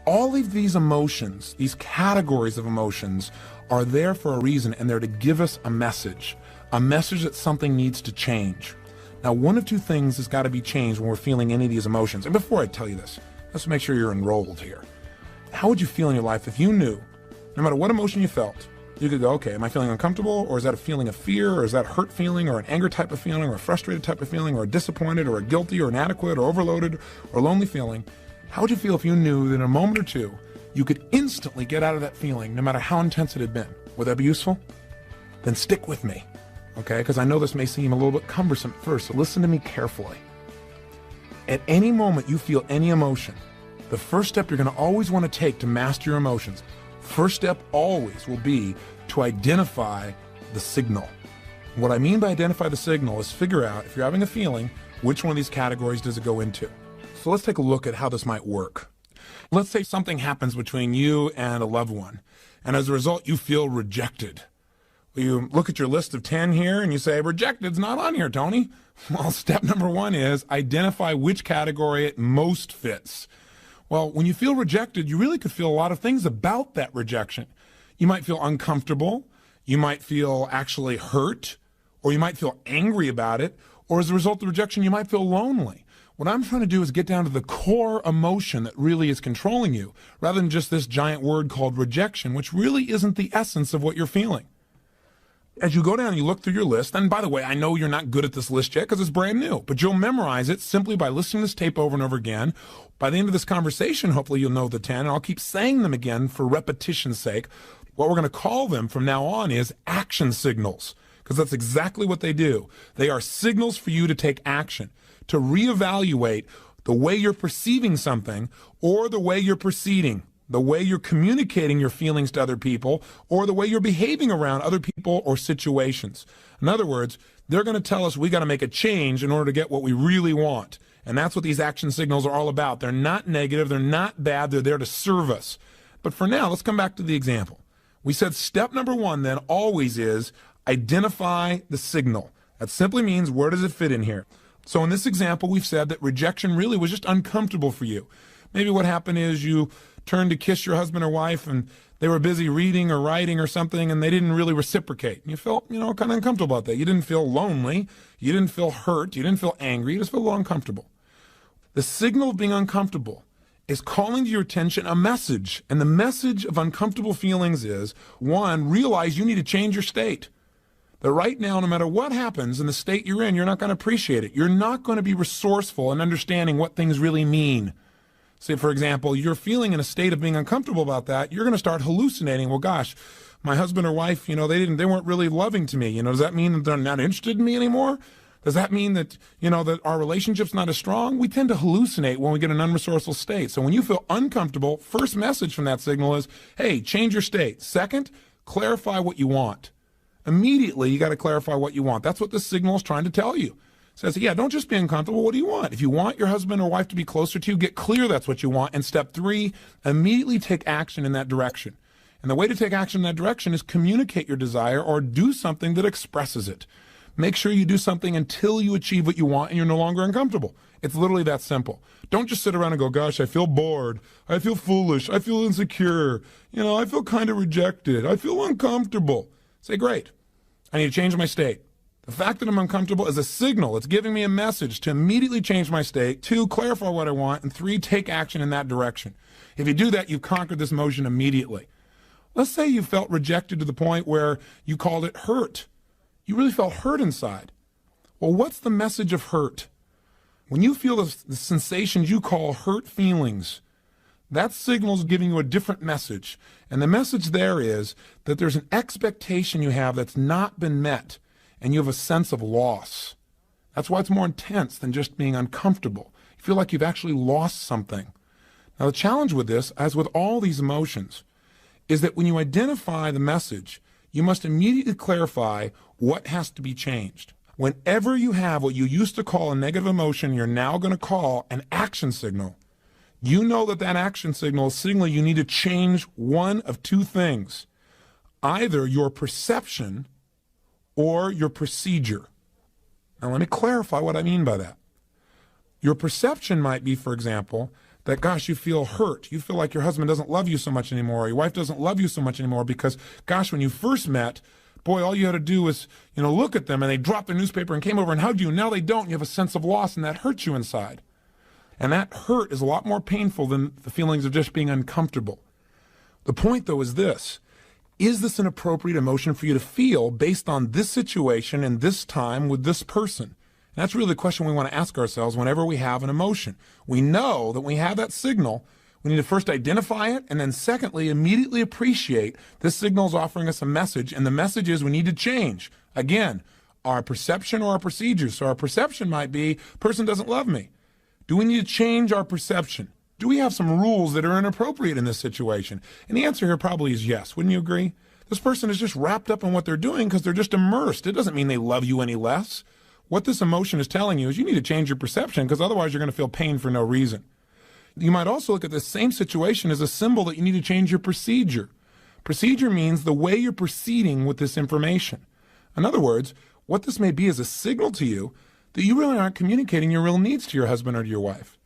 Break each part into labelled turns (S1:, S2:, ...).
S1: All of these emotions, these categories of emotions, are there for a reason, and they're to give us a message that something needs to change. Now, one of two things has got to be changed when we're feeling any of these emotions. And before I tell you this, let's make sure you're enrolled here. How would you feel in your life if you knew, no matter what emotion you felt, you could go, okay, am I feeling uncomfortable, or is that a feeling of fear, or is that a hurt feeling, or an anger type of feeling, or a frustrated type of feeling, or a disappointed, or a guilty, or inadequate, or overloaded, or lonely feeling? How would you feel if you knew that in a moment or two, you could instantly get out of that feeling, no matter how intense it had been? Would that be useful? Then stick with me, okay? Because I know this may seem a little bit cumbersome at first, so listen to me carefully. At any moment you feel any emotion, the first step you're going to always want to take to master your emotions, first step always will be to identify the signal. What I mean by identify the signal is figure out, if you're having a feeling, which one of these categories does it go into. So let's take a look at how this might work. Let's say something happens between you and a loved one, and as a result, you feel rejected. You look at your list of 10 here and you say, rejected's not on here, Tony. Well, step number one is identify which category it most fits. Well, when you feel rejected, you really could feel a lot of things about that rejection. You might feel uncomfortable, you might feel actually hurt, or you might feel angry about it, or as a result of rejection, you might feel lonely. What I'm trying to do is get down to the core emotion that really is controlling you, rather than just this giant word called rejection, which really isn't the essence of what you're feeling. As you go down and you look through your list, and by the way, I know you're not good at this list yet because it's brand new, but you'll memorize it simply by listening to this tape over and over again. By the end of this conversation, hopefully you'll know the 10, and I'll keep saying them again for repetition's sake. What we're going to call them from now on is action signals, because that's exactly what they do. They are signals for you to take action, to reevaluate the way you're perceiving something or the way you're proceeding, the way you're communicating your feelings to other people, or the way you're behaving around other people or situations. In other words, they're going to tell us we got to make a change in order to get what we really want. And that's what these action signals are all about. They're not negative, they're not bad, they're there to serve us. But for now, let's come back to the example. We said step number one then always is identify the signal. That simply means, where does it fit in here? So in this example, we've said that rejection really was just uncomfortable for you. Maybe what happened is you turned to kiss your husband or wife and they were busy reading or writing or something and they didn't really reciprocate. You felt, kind of uncomfortable about that. You didn't feel lonely. You didn't feel hurt. You didn't feel angry. You just felt a little uncomfortable. The signal of being uncomfortable is calling to your attention a message. And the message of uncomfortable feelings is, one, realize you need to change your state. That right now, no matter what happens in the state you're in, you're not going to appreciate it. You're not going to be resourceful in understanding what things really mean. Say, for example, you're feeling in a state of being uncomfortable about that. You're going to start hallucinating. Well, gosh, my husband or wife, they weren't really loving to me. Does that mean that they're not interested in me anymore? Does that mean that, that our relationship's not as strong? We tend to hallucinate when we get in an unresourceful state. So when you feel uncomfortable, first message from that signal is, hey, change your state. Second, clarify what you want. Immediately, you got to clarify what you want. That's what the signal is trying to tell you. It says, yeah, don't just be uncomfortable. What do you want? If you want your husband or wife to be closer to you, get clear that's what you want. And step three, immediately take action in that direction. And the way to take action in that direction is communicate your desire or do something that expresses it. Make sure you do something until you achieve what you want and you're no longer uncomfortable. It's literally that simple. Don't just sit around and go, gosh, I feel bored. I feel foolish. I feel insecure. I feel kind of rejected. I feel uncomfortable. Say, great. I need to change my state. The fact that I'm uncomfortable is a signal. It's giving me a message to immediately change my state. 2, clarify what I want. And 3, take action in that direction. If you do that, you've conquered this emotion immediately. Let's say you felt rejected to the point where you called it hurt. You really felt hurt inside. Well, what's the message of hurt? When you feel the sensations you call hurt feelings, that signal is giving you a different message. And the message there is that there's an expectation you have that's not been met, and you have a sense of loss. That's why it's more intense than just being uncomfortable. You feel like you've actually lost something. Now, the challenge with this, as with all these emotions, is that when you identify the message, you must immediately clarify what has to be changed. Whenever you have what you used to call a negative emotion, you're now going to call an action signal. You know that action signal is signaling you need to change one of two things. Either your perception or your procedure. Now let me clarify what I mean by that. Your perception might be, for example, that, gosh, you feel hurt. You feel like your husband doesn't love you so much anymore, or your wife doesn't love you so much anymore because, gosh, when you first met, boy, all you had to do was, look at them and they dropped their newspaper and came over and hugged you, and now they don't. You have a sense of loss, and that hurts you inside. And that hurt is a lot more painful than the feelings of just being uncomfortable. The point, though, is this. Is this an appropriate emotion for you to feel based on this situation and this time with this person? And that's really the question we want to ask ourselves whenever we have an emotion. We know that when we have that signal, we need to first identify it, and then secondly, immediately appreciate this signal is offering us a message, and the message is we need to change. Again, our perception or our procedures. So our perception might be, person doesn't love me. Do we need to change our perception? Do we have some rules that are inappropriate in this situation? And the answer here probably is yes. Wouldn't you agree? This person is just wrapped up in what they're doing because they're just immersed. It doesn't mean they love you any less. What this emotion is telling you is you need to change your perception because otherwise you're going to feel pain for no reason. You might also look at this same situation as a symbol that you need to change your procedure. Procedure means the way you're proceeding with this information. In other words, what this may be is a signal to you that you really aren't communicating your real needs to your husband or to your wife.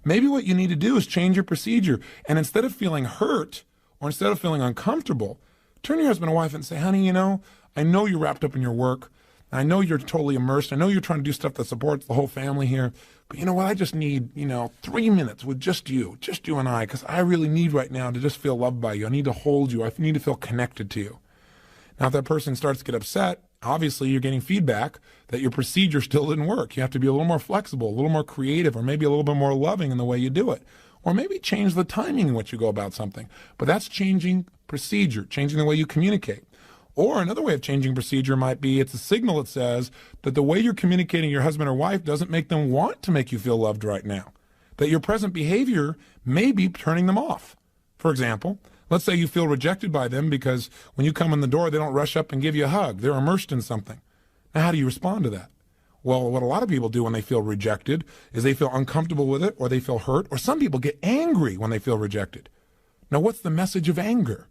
S1: Maybe what you need to do is change your procedure, and instead of feeling hurt or instead of feeling uncomfortable, turn to your husband or wife and say, honey, I know you're wrapped up in your work. I know you're totally immersed. I know you're trying to do stuff that supports the whole family here. But you know what? I just need, 3 minutes with just you and I, because I really need right now to just feel loved by you. I need to hold you. I need to feel connected to you. Now, if that person starts to get upset, obviously you're getting feedback that your procedure still didn't work. You have to be a little more flexible, a little more creative, or maybe a little bit more loving in the way you do it. Or maybe change the timing in which you go about something. But that's changing procedure, changing the way you communicate. Or another way of changing procedure might be it's a signal that says that the way you're communicating your husband or wife doesn't make them want to make you feel loved right now. That your present behavior may be turning them off. For example, let's say you feel rejected by them because when you come in the door, they don't rush up and give you a hug. They're immersed in something. Now, how do you respond to that? Well, what a lot of people do when they feel rejected is they feel uncomfortable with it, or they feel hurt, or some people get angry when they feel rejected. Now, what's the message of anger?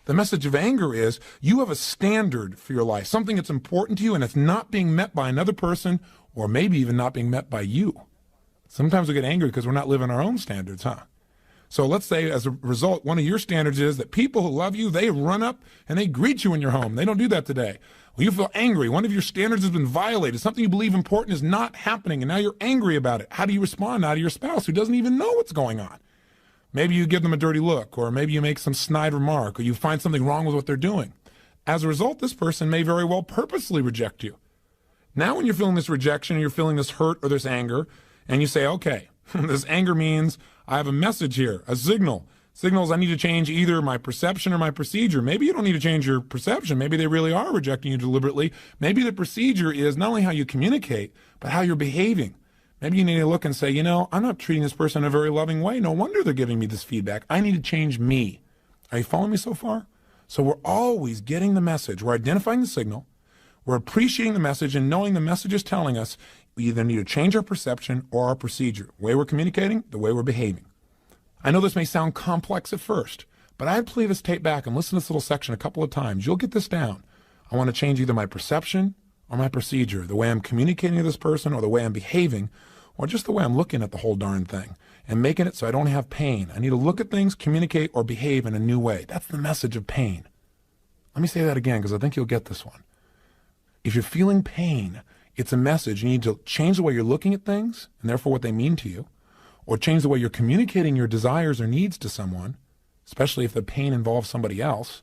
S1: The message of anger is you have a standard for your life, something that's important to you, and it's not being met by another person, or maybe even not being met by you. Sometimes we get angry because we're not living our own standards, huh? So let's say as a result, one of your standards is that people who love you, they run up and they greet you in your home. They don't do that today. Well, you feel angry. One of your standards has been violated. Something you believe important is not happening, and now you're angry about it. How do you respond now to your spouse who doesn't even know what's going on? Maybe you give them a dirty look, or maybe you make some snide remark, or you find something wrong with what they're doing. As a result, this person may very well purposely reject you. Now when you're feeling this rejection, you're feeling this hurt or this anger, and you say, okay, this anger means I have a message here, a signal. Signals I need to change either my perception or my procedure. Maybe you don't need to change your perception. Maybe they really are rejecting you deliberately. Maybe the procedure is not only how you communicate, but how you're behaving. Maybe you need to look and say, I'm not treating this person in a very loving way. No wonder they're giving me this feedback. I need to change me. Are you following me so far? So we're always getting the message. We're identifying the signal. We're appreciating the message and knowing the message is telling us we either need to change our perception or our procedure. The way we're communicating, the way we're behaving. I know this may sound complex at first, but I'd play this tape back and listen to this little section a couple of times. You'll get this down. I want to change either my perception or my procedure, the way I'm communicating to this person or the way I'm behaving, or just the way I'm looking at the whole darn thing and making it so I don't have pain. I need to look at things, communicate, or behave in a new way. That's the message of pain. Let me say that again because I think you'll get this one. If you're feeling pain, it's a message. You need to change the way you're looking at things and therefore what they mean to you, or change the way you're communicating your desires or needs to someone, especially if the pain involves somebody else,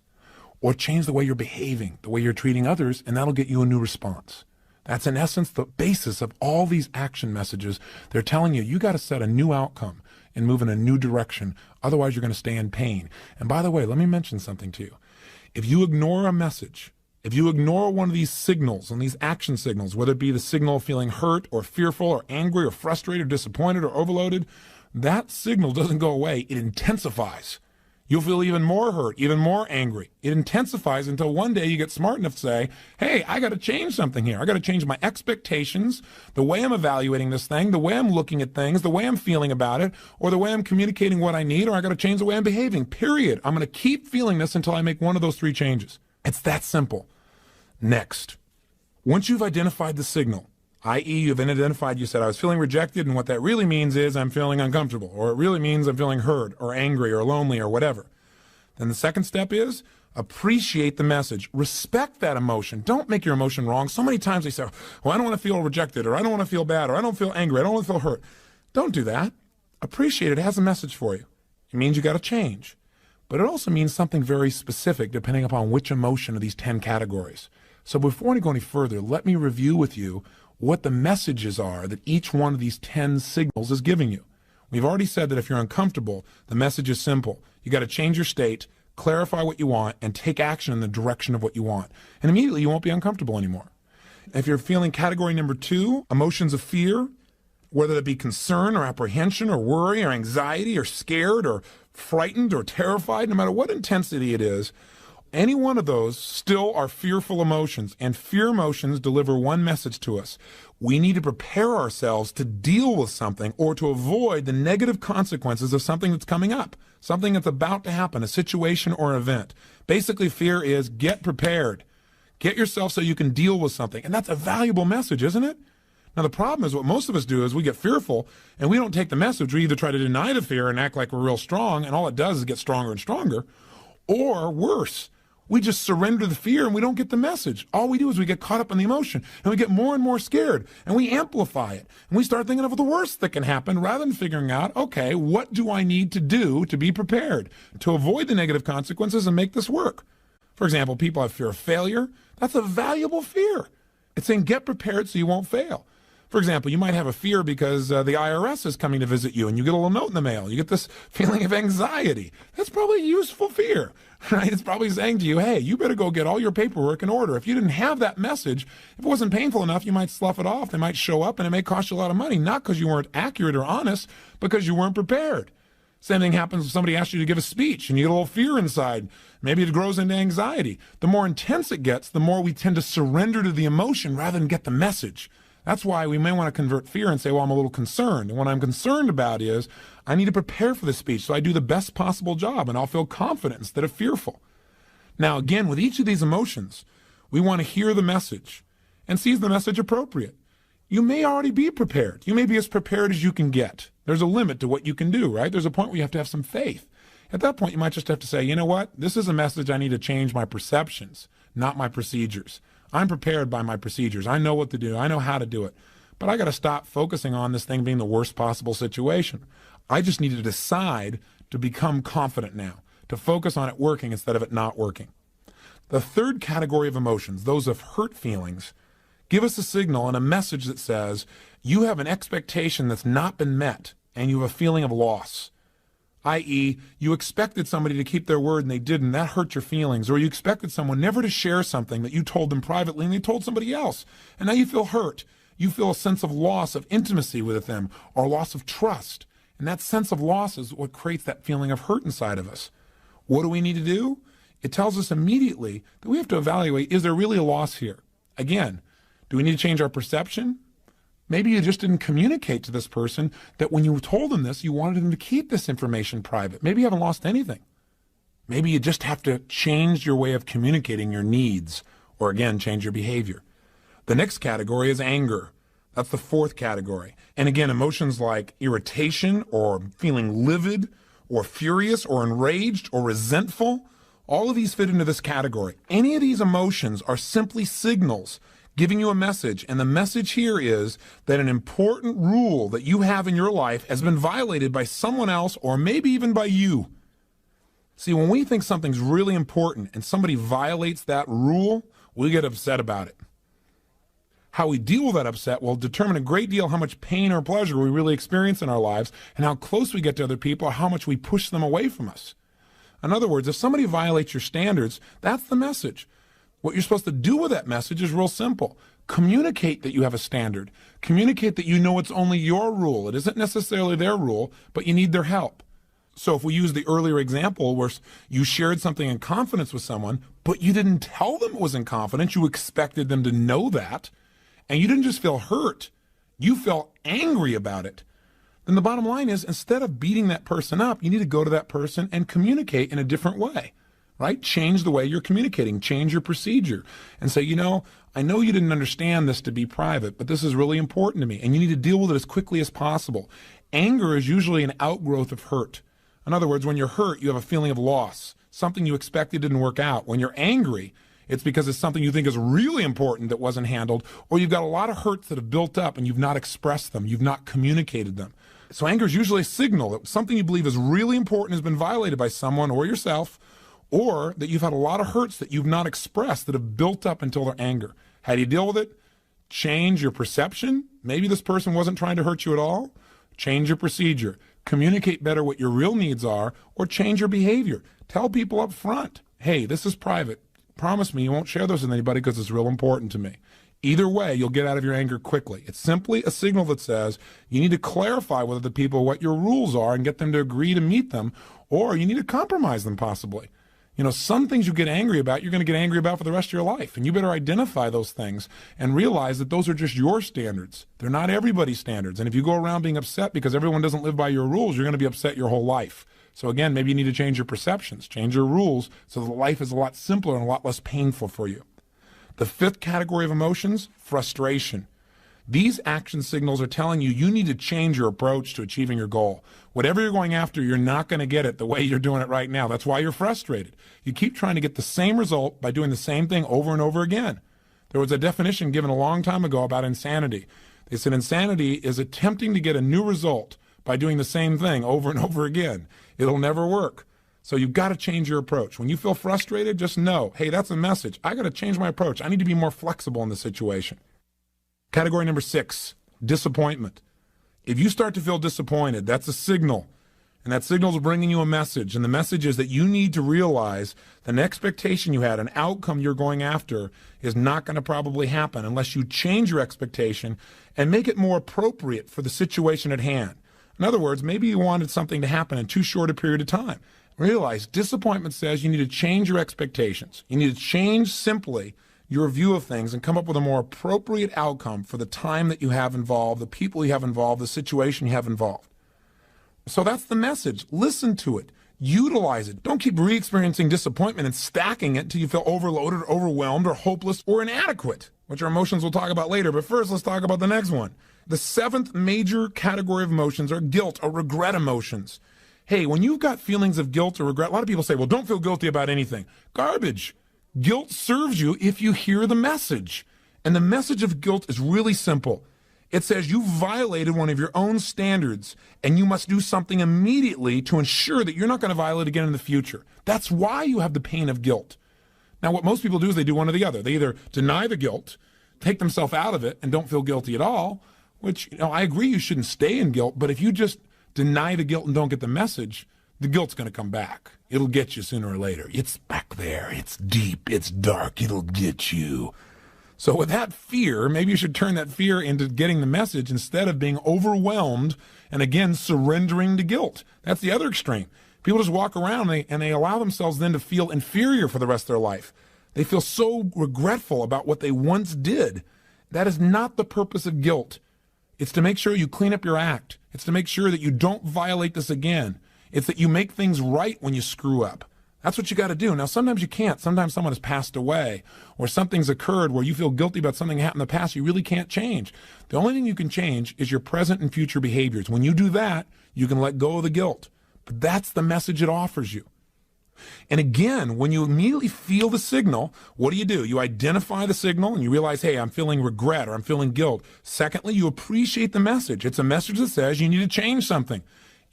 S1: or change the way you're behaving, the way you're treating others, and that'll get you a new response. That's in essence the basis of all these action messages. They're telling you got to set a new outcome and move in a new direction. Otherwise, you're going to stay in pain. And by the way, let me mention something to you. If you ignore a message, if you ignore one of these signals and these action signals, whether it be the signal of feeling hurt or fearful or angry or frustrated or disappointed or overloaded, that signal doesn't go away. It intensifies. You'll feel even more hurt, even more angry. It intensifies until one day you get smart enough to say, hey, I got to change something here. I got to change my expectations, the way I'm evaluating this thing, the way I'm looking at things, the way I'm feeling about it, or the way I'm communicating what I need, or I got to change the way I'm behaving, period. I'm going to keep feeling this until I make one of those three changes. It's that simple. Next, once you've identified the signal, i.e. you've identified, you said, I was feeling rejected, and what that really means is I'm feeling uncomfortable, or it really means I'm feeling hurt or angry or lonely or whatever. Then the second step is appreciate the message. Respect that emotion. Don't make your emotion wrong. So many times they say, well, I don't want to feel rejected, or I don't want to feel bad, or I don't feel angry, I don't want to feel hurt. Don't do that. Appreciate it. It has a message for you. It means you got to change. But it also means something very specific depending upon which emotion of these 10 categories. So before I go any further, let me review with you what the messages are that each one of these 10 signals is giving you. We've already said that if you're uncomfortable, the message is simple. You got to change your state, clarify what you want, and take action in the direction of what you want. And immediately you won't be uncomfortable anymore. If you're feeling category number 2, emotions of fear, whether it be concern or apprehension or worry or anxiety or scared or frightened or terrified, no matter what intensity it is, any one of those still are fearful emotions, and fear emotions deliver one message to us. We need to prepare ourselves to deal with something or to avoid the negative consequences of something that's coming up, something that's about to happen, a situation or event. Basically, fear is get prepared. Get yourself so you can deal with something. And that's a valuable message, isn't it? Now, the problem is what most of us do is we get fearful and we don't take the message. We either try to deny the fear and act like we're real strong, and all it does is get stronger and stronger, or worse, we just surrender the fear and we don't get the message. All we do is we get caught up in the emotion and we get more and more scared and we amplify it. And we start thinking of the worst that can happen rather than figuring out, okay, what do I need to do to be prepared to avoid the negative consequences and make this work? For example, people have fear of failure. That's a valuable fear. It's saying get prepared so you won't fail. For example, you might have a fear because the IRS is coming to visit you and you get a little note in the mail. You get this feeling of anxiety. That's probably a useful fear, right? It's probably saying to you, hey, you better go get all your paperwork in order. If you didn't have that message, if it wasn't painful enough, you might slough it off. They might show up and it may cost you a lot of money, not because you weren't accurate or honest, because you weren't prepared. Same thing happens if somebody asks you to give a speech and you get a little fear inside. Maybe it grows into anxiety. The more intense it gets, the more we tend to surrender to the emotion rather than get the message. That's why we may want to convert fear and say, well, I'm a little concerned. And what I'm concerned about is I need to prepare for the speech so I do the best possible job and I'll feel confident instead of fearful. Now, again, with each of these emotions, we want to hear the message and see is the message appropriate. You may already be prepared. You may be as prepared as you can get. There's a limit to what you can do, right? There's a point where you have to have some faith. At that point, you might just have to say, you know what? This is a message I need to change my perceptions, not my procedures. I'm prepared by my procedures. I know what to do. I know how to do it. But I got to stop focusing on this thing being the worst possible situation. I just need to decide to become confident now, to focus on it working instead of it not working. The third category of emotions, those of hurt feelings, give us a signal and a message that says you have an expectation that's not been met and you have a feeling of loss. I.e., you expected somebody to keep their word and they didn't. That hurt your feelings. Or you expected someone never to share something that you told them privately and they told somebody else. And now you feel hurt. You feel a sense of loss of intimacy with them or loss of trust. And that sense of loss is what creates that feeling of hurt inside of us. What do we need to do? It tells us immediately that we have to evaluate, is there really a loss here? Again, do we need to change our perception? Maybe you just didn't communicate to this person that when you told them this, you wanted them to keep this information private. Maybe you haven't lost anything. Maybe you just have to change your way of communicating your needs, or again, change your behavior. The next category is anger. That's the fourth category. And again, emotions like irritation or feeling livid or furious or enraged or resentful, all of these fit into this category. Any of these emotions are simply signals giving you a message, and the message here is that an important rule that you have in your life has been violated by someone else or maybe even by you. See, when we think something's really important and somebody violates that rule, we get upset about it. How we deal with that upset will determine a great deal how much pain or pleasure we really experience in our lives and how close we get to other people or how much we push them away from us. In other words, if somebody violates your standards, that's the message. What you're supposed to do with that message is real simple. Communicate that you have a standard. Communicate that you know it's only your rule. It isn't necessarily their rule, but you need their help. So if we use the earlier example where you shared something in confidence with someone, but you didn't tell them it was in confidence, you expected them to know that, and you didn't just feel hurt, you felt angry about it, then the bottom line is instead of beating that person up, you need to go to that person and communicate in a different way. Right? Change the way you're communicating, change your procedure and say, you know, I know you didn't understand this to be private, but this is really important to me, and you need to deal with it as quickly as possible. Anger is usually an outgrowth of hurt. In other words, when you're hurt, you have a feeling of loss. Something you expected didn't work out. When you're angry, it's because it's something you think is really important that wasn't handled, or you've got a lot of hurts that have built up and you've not expressed them, you've not communicated them. So anger is usually a signal that something you believe is really important has been violated by someone or yourself, or that you've had a lot of hurts that you've not expressed that have built up until their anger. How do you deal with it? Change your perception. Maybe this person wasn't trying to hurt you at all. Change your procedure. Communicate better what your real needs are, or change your behavior. Tell people up front, hey, this is private. Promise me you won't share this with anybody because it's real important to me. Either way, you'll get out of your anger quickly. It's simply a signal that says you need to clarify with other people what your rules are and get them to agree to meet them, or you need to compromise them possibly. You know, some things you get angry about, you're going to get angry about for the rest of your life. And you better identify those things and realize that those are just your standards. They're not everybody's standards. And if you go around being upset because everyone doesn't live by your rules, you're going to be upset your whole life. So again, maybe you need to change your perceptions, change your rules so that life is a lot simpler and a lot less painful for you. The fifth category of emotions, frustration. These action signals are telling you you need to change your approach to achieving your goal. Whatever you're going after, you're not going to get it the way you're doing it right now. That's why you're frustrated. You keep trying to get the same result by doing the same thing over and over again. There was a definition given a long time ago about insanity. They said insanity is attempting to get a new result by doing the same thing over and over again. It'll never work. So you've got to change your approach. When you feel frustrated, just know, hey, that's a message. I got to change my approach. I need to be more flexible in this situation. Category number 6, disappointment. If you start to feel disappointed, that's a signal. And that signal is bringing you a message. And the message is that you need to realize an expectation you had, an outcome you're going after, is not going to probably happen unless you change your expectation and make it more appropriate for the situation at hand. In other words, maybe you wanted something to happen in too short a period of time. Realize disappointment says you need to change your expectations. You need to change simply your view of things and come up with a more appropriate outcome for the time that you have involved, the people you have involved, the situation you have involved. So that's the message. Listen to it. Utilize it. Don't keep re-experiencing disappointment and stacking it until you feel overloaded, or overwhelmed, or hopeless, or inadequate, which are emotions we'll talk about later. But first, let's talk about the next one. The 7th major category of emotions are guilt or regret emotions. Hey, when you've got feelings of guilt or regret, a lot of people say, well, don't feel guilty about anything. Garbage. Guilt serves you if you hear the message. And the message of guilt is really simple. It says you violated one of your own standards and you must do something immediately to ensure that you're not going to violate again in the future. That's why you have the pain of guilt. Now, what most people do is they do one or the other. They either deny the guilt, take themselves out of it, and don't feel guilty at all, which, I agree you shouldn't stay in guilt, but if you just deny the guilt and don't get the message, the guilt's going to come back. It'll get you sooner or later. It's back there. It's deep. It's dark. It'll get you. So with that fear, maybe you should turn that fear into getting the message instead of being overwhelmed and, again, surrendering to guilt. That's the other extreme. People just walk around and they allow themselves then to feel inferior for the rest of their life. They feel so regretful about what they once did. That is not the purpose of guilt. It's to make sure you clean up your act. It's to make sure that you don't violate this again. It's that you make things right when you screw up. That's what you got to do. Now, sometimes you can't. Sometimes someone has passed away or something's occurred where you feel guilty about something that happened in the past you really can't change. The only thing you can change is your present and future behaviors. When you do that, you can let go of the guilt. But that's the message it offers you. And again, when you immediately feel the signal, what do? You identify the signal and you realize, hey, I'm feeling regret or I'm feeling guilt. Secondly, you appreciate the message. It's a message that says you need to change something.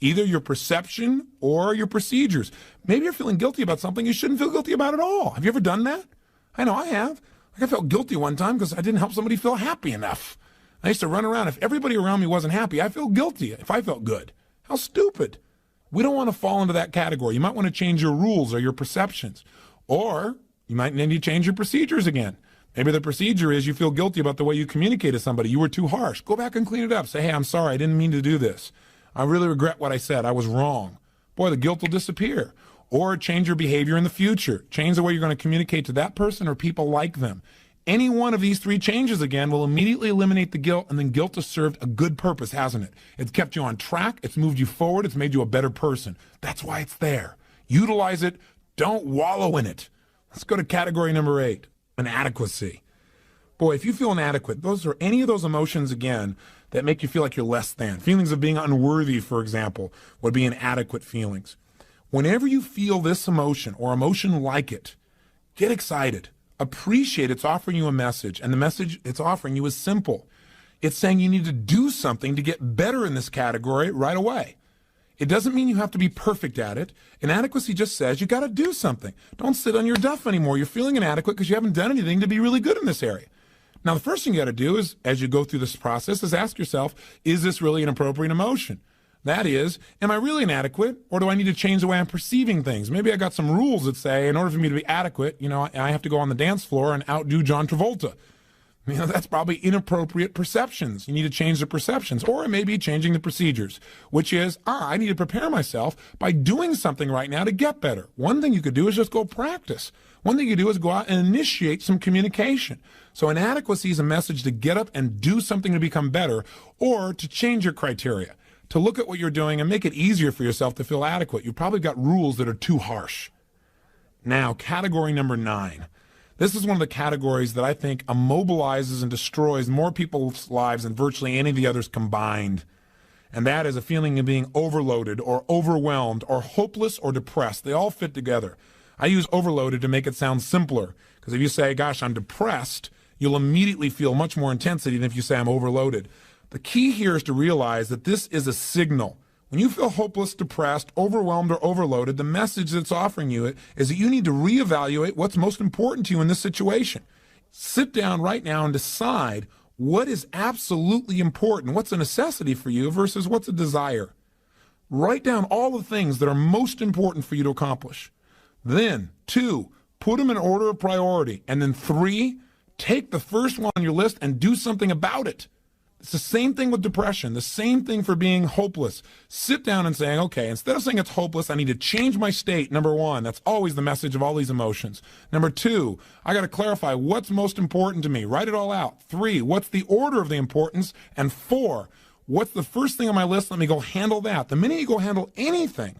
S1: Either your perception or your procedures. Maybe you're feeling guilty about something you shouldn't feel guilty about at all. Have you ever done that? I know I have. I felt guilty one time because I didn't help somebody feel happy enough. I used to run around. If everybody around me wasn't happy, I feel guilty if I felt good. How stupid. We don't want to fall into that category. You might want to change your rules or your perceptions. Or you might need to change your procedures again. Maybe the procedure is you feel guilty about the way you communicate to somebody. You were too harsh. Go back and clean it up. Say, hey, I'm sorry. I didn't mean to do this. I really regret what I said. I was wrong. Boy, the guilt will disappear. Or change your behavior in the future. Change the way you're going to communicate to that person or people like them. Any one of these 3 changes, again, will immediately eliminate the guilt, and then guilt has served a good purpose, hasn't it? It's kept you on track. It's moved you forward. It's made you a better person. That's why it's there. Utilize it. Don't wallow in it. Let's go to category number 8, inadequacy. Boy, if you feel inadequate, those are any of those emotions, again, that make you feel like you're less than. Feelings of being unworthy, for example, would be inadequate feelings. Whenever you feel this emotion or emotion like it, get excited. Appreciate it's offering you a message, and the message it's offering you is simple. It's saying you need to do something to get better in this category right away. It doesn't mean you have to be perfect at it. Inadequacy just says you got to do something. Don't sit on your duff anymore. You're feeling inadequate because you haven't done anything to be really good in this area. Now, the first thing you got to do is, as you go through this process, is ask yourself, is this really an appropriate emotion? That is, am I really inadequate, or do I need to change the way I'm perceiving things? Maybe I got some rules that say, in order for me to be adequate, I have to go on the dance floor and outdo John Travolta. That's probably inappropriate perceptions. You need to change the perceptions, or it may be changing the procedures, which is, I need to prepare myself by doing something right now to get better. One thing you could do is just go practice. One thing you do is go out and initiate some communication. So inadequacy is a message to get up and do something to become better, or to change your criteria, to look at what you're doing and make it easier for yourself to feel adequate. You've probably got rules that are too harsh. Now, category number 9. This is one of the categories that I think immobilizes and destroys more people's lives than virtually any of the others combined. And that is a feeling of being overloaded or overwhelmed or hopeless or depressed. They all fit together. I use overloaded to make it sound simpler, because if you say, gosh, I'm depressed, you'll immediately feel much more intensity than if you say I'm overloaded. The key here is to realize that this is a signal. When you feel hopeless, depressed, overwhelmed, or overloaded, the message that's offering you is that you need to reevaluate what's most important to you in this situation. Sit down right now and decide what is absolutely important, what's a necessity for you versus what's a desire. Write down all the things that are most important for you to accomplish. Then, 2, put them in order of priority. And then 3, take the first one on your list and do something about it. It's the same thing with depression, the same thing for being hopeless. Sit down and saying, okay, instead of saying it's hopeless, I need to change my state, number 1. That's always the message of all these emotions. Number 2, I got to clarify what's most important to me. Write it all out. 3, what's the order of the importance? And 4, what's the first thing on my list? Let me go handle that. The minute you go handle anything,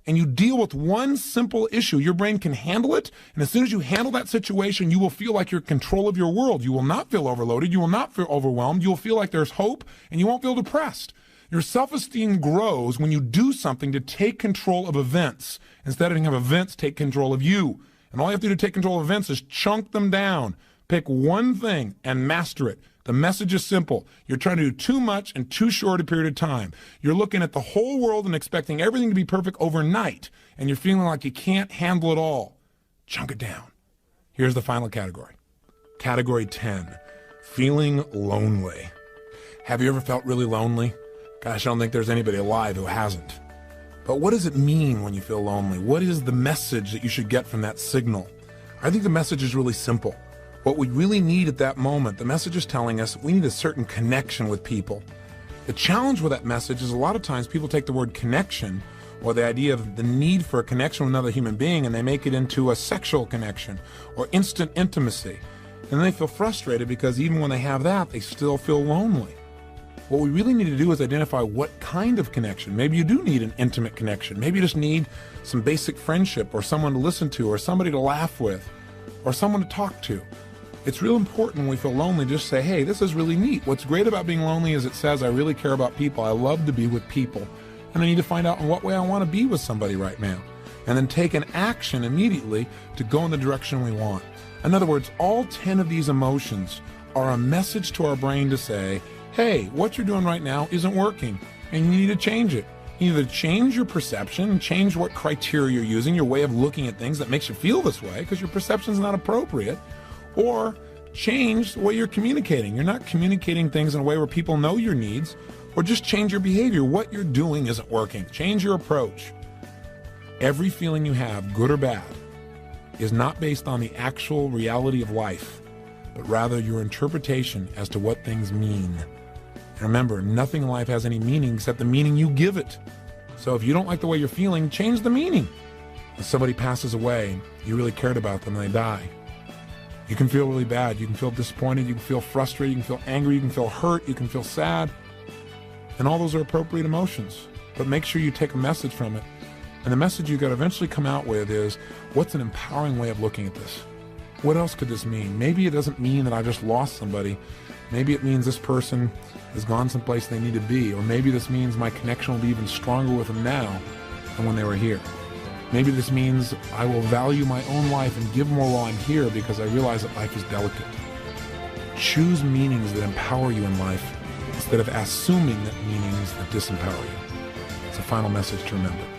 S1: and you deal with one simple issue, your brain can handle it. And as soon as you handle that situation, you will feel like you're in control of your world. You will not feel overloaded. You will not feel overwhelmed. You will feel like there's hope, and you won't feel depressed. Your self-esteem grows when you do something to take control of events instead of having events take control of you. And all you have to do to take control of events is chunk them down. Pick one thing and master it. The message is simple. You're trying to do too much in too short a period of time. You're looking at the whole world and expecting everything to be perfect overnight, and you're feeling like you can't handle it all. Chunk it down. Here's the final category. Category 10, feeling lonely. Have you ever felt really lonely? Gosh, I don't think there's anybody alive who hasn't. But what does it mean when you feel lonely? What is the message that you should get from that signal? I think the message is really simple. What we really need at that moment, the message is telling us we need a certain connection with people. The challenge with that message is a lot of times people take the word connection, or the idea of the need for a connection with another human being, and they make it into a sexual connection or instant intimacy. And they feel frustrated because even when they have that, they still feel lonely. What we really need to do is identify what kind of connection. Maybe you do need an intimate connection. Maybe you just need some basic friendship, or someone to listen to, or somebody to laugh with, or someone to talk to. It's real important when we feel lonely just say, hey, this is really neat. What's great about being lonely is it says I really care about people. I love to be with people. And I need to find out in what way I want to be with somebody right now. And then take an action immediately to go in the direction we want. In other words, all 10 of these emotions are a message to our brain to say, hey, what you're doing right now isn't working, and you need to change it. You either change your perception, change what criteria you're using, your way of looking at things that makes you feel this way because your perception is not appropriate, or change the way you're communicating. You're not communicating things in a way where people know your needs, or just change your behavior. What you're doing isn't working. Change your approach. Every feeling you have, good or bad, is not based on the actual reality of life, but rather your interpretation as to what things mean. And remember, nothing in life has any meaning except the meaning you give it. So if you don't like the way you're feeling, change the meaning. If somebody passes away, you really cared about them and they die, you can feel really bad. You can feel disappointed. You can feel frustrated. You can feel angry. You can feel hurt. You can feel sad. And all those are appropriate emotions. But make sure you take a message from it. And the message you got to eventually come out with is, what's an empowering way of looking at this? What else could this mean? Maybe it doesn't mean that I just lost somebody. Maybe it means this person has gone someplace they need to be. Or maybe this means my connection will be even stronger with them now than when they were here. Maybe this means I will value my own life and give more while I'm here because I realize that life is delicate. Choose meanings that empower you in life instead of assuming that meanings that disempower you. It's a final message to remember.